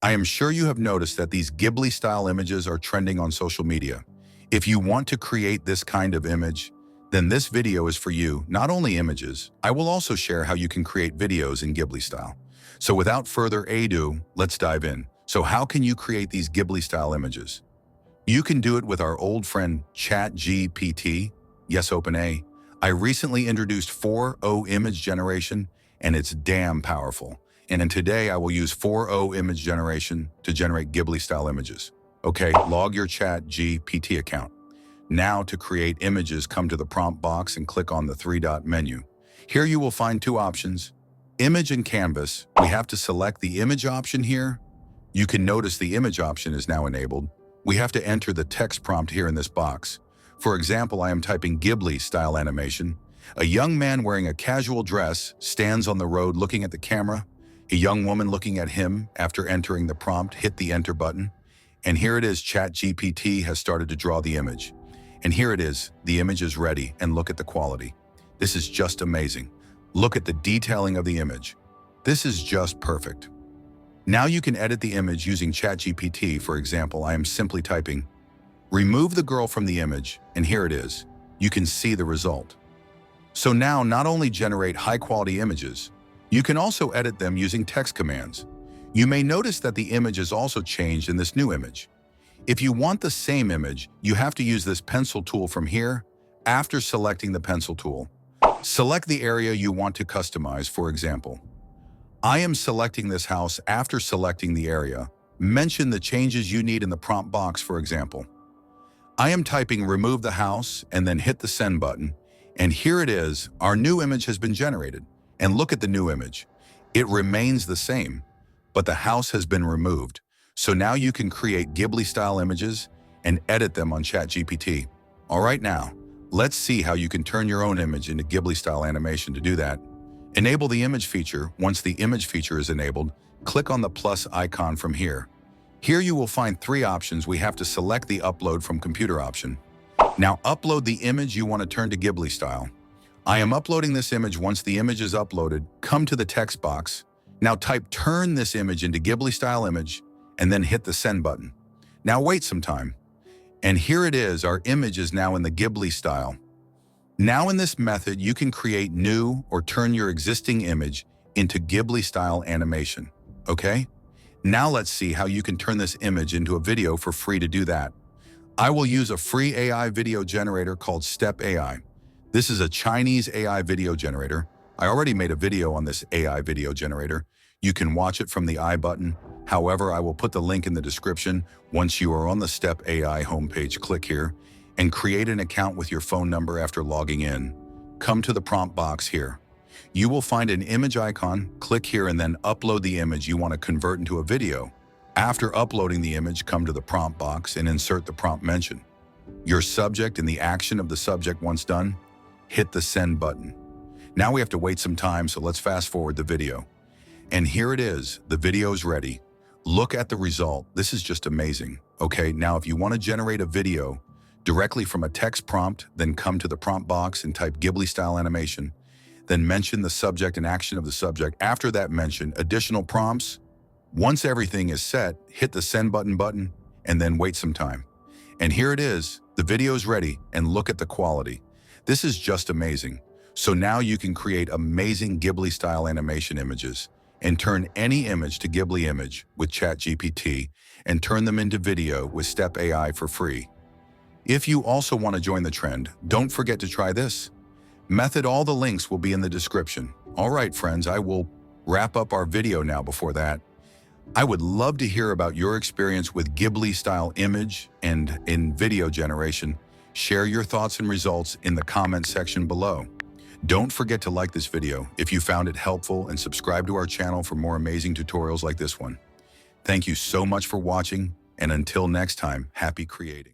I am sure you have noticed that these Ghibli-style images are trending on social media. If you want to create this kind of image, then this video is for you. Not only images, I will also share how you can create videos in Ghibli style. So without further ado, let's dive in. So how can you create these Ghibli-style images? You can do it with our old friend ChatGPT. Yes, OpenAI. I recently introduced 4.0 image generation, and it's damn powerful. And in today, I will use 4.0 image generation to generate Ghibli-style images. Okay, log your ChatGPT account. Now to create images, come to the prompt box and click on the three-dot menu. Here you will find two options, image and canvas. We have to select the image option here. You can notice the image option is now enabled. We have to enter the text prompt here in this box. For example, I am typing Ghibli-style animation. A young man wearing a casual dress stands on the road looking at the camera. A young woman looking at him. After entering the prompt, hit the enter button. And here it is, ChatGPT has started to draw the image. And here it is, the image is ready, and look at the quality. This is just amazing. Look at the detailing of the image. This is just perfect. Now you can edit the image using ChatGPT. For example, I am simply typing, remove the girl from the image, and here it is. You can see the result. So now not only generate high-quality images, you can also edit them using text commands. You may notice that the image is also changed in this new image. If you want the same image, you have to use this pencil tool from here. After selecting the pencil tool, select the area you want to customize. For example, I am selecting this house. After selecting the area, mention the changes you need in the prompt box. For example, I am typing remove the house and then hit the send button. And here it is, our new image has been generated. And look at the new image. It remains the same, but the house has been removed. So now you can create Ghibli-style images and edit them on ChatGPT. All right, now, let's see how you can turn your own image into Ghibli-style animation. To do that, enable the image feature. Once the image feature is enabled, click on the plus icon from here. Here you will find three options. We have to select the upload from computer option. Now upload the image you want to turn to Ghibli style. I am uploading this image. Once the image is uploaded, come to the text box. Now type turn this image into Ghibli style image and then hit the send button. Now wait some time. And here it is, our image is now in the Ghibli style. Now in this method, you can create new or turn your existing image into Ghibli style animation, okay? Now let's see how you can turn this image into a video for free. To do that, I will use a free AI video generator called Step AI. This is a Chinese AI video generator. I already made a video on this AI video generator. You can watch it from the I button. However, I will put the link in the description. Once you are on the Step AI homepage, click here and create an account with your phone number. After logging in, come to the prompt box here. You will find an image icon. Click here and then upload the image you want to convert into a video. After uploading the image, come to the prompt box and insert the prompt mention, your subject and the action of the subject. Once done, hit the send button. Now we have to wait some time, so let's fast forward the video. And here it is, the video is ready. Look at the result. This is just amazing. Okay, now if you want to generate a video directly from a text prompt, then come to the prompt box and type Ghibli-style animation. Then mention the subject and action of the subject. After that, mention additional prompts. Once everything is set, hit the send button and then wait some time. And here it is, the video is ready, and look at the quality. This is just amazing. So now you can create amazing Ghibli-style animation images and turn any image to Ghibli image with ChatGPT and turn them into video with Step AI for free. If you also want to join the trend, don't forget to try this method. All the links will be in the description. All right, friends, I will wrap up our video now. Before that, I would love to hear about your experience with Ghibli-style image and in video generation. Share your thoughts and results in the comment section below. Don't forget to like this video if you found it helpful and subscribe to our channel for more amazing tutorials like this one. Thank you so much for watching, and until next time, happy creating.